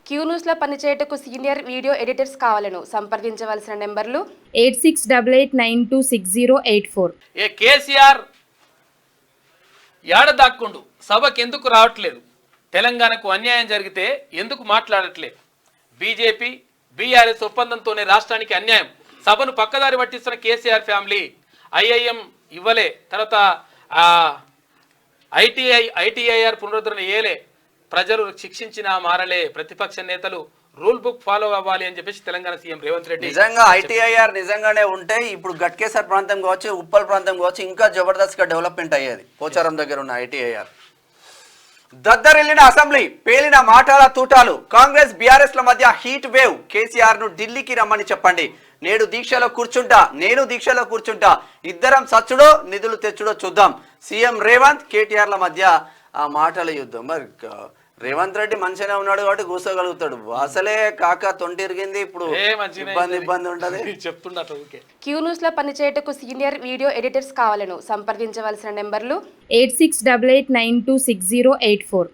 Queue న్యూస్లో పనిచేయటకు senior video editors కావాలను సంప్రదించవలసిన నెంబర్లు 8688926084. ఏ కేసీఆర్ ఏడ దాక్కుండు, సభకు ఎందుకు రావట్లేదు? తెలంగాణకు అన్యాయం జరిగితే ఎందుకు మాట్లాడట్లేదు? బీజేపీ బీఆర్ఎస్ ఒప్పందంతోనే రాష్ట్రానికి అన్యాయం. సభను పక్కదారి పట్టిస్తున్న కేసీఆర్ ఫ్యామిలీ ఐఐఎం ఇవ్వలే, తర్వాత ఐటీఐఆర్ పునరుద్ధరణ ఏలే, ప్రజలు శిక్షించినా మారలే, ప్రతిపక్ష నేతలు రూల్ బుక్ ఫాలో అవ్వాలి అని చెప్పేసి తెలంగాణ సీఎం రేవంత్ రెడ్డి నిజంగా ఐటీఐఆర్ నిజంగానే ఉంటే ఇప్పుడు గట్కేసర్ ప్రాంతం కావచ్చు, ఉప్పల్ ప్రాంతం కావచ్చు, ఇంకా జబర్దస్త్ గా డెవలప్మెంట్ అయ్యేది. పోచారం దగ్గర ఉన్న ఐటీఐఆర్. దద్దరిల్లిన అసెంబ్లీ, పేలిన మాటల తూటాలు, కాంగ్రెస్ బీఆర్ఎస్ ల మధ్య హీట్ వేవ్. కేసీఆర్ ను ఢిల్లీకి రమ్మని చెప్పండి, నేను దీక్షలో కూర్చుంటా, ఇద్దరం సచ్చుడో నిధులు తెచ్చుడో చూద్దాం. సీఎం రేవంత్ కేటీఆర్ల మధ్య ఆ మాటల యుద్ధం. మరి రేవంత్ రెడ్డి మంచిగానే ఉన్నాడు కాబట్టి కూర్చోగలుగుతాడు. అసలే కాక తొంటిరిగింది, ఇప్పుడు ఇబ్బంది ఉంటది చెప్తున్నట్టు. క్యూ న్యూస్లో పనిచేయటకు సీనియర్ వీడియో ఎడిటర్స్ కావాలను సంప్రదించవలసిన నెంబర్లు 8688926084.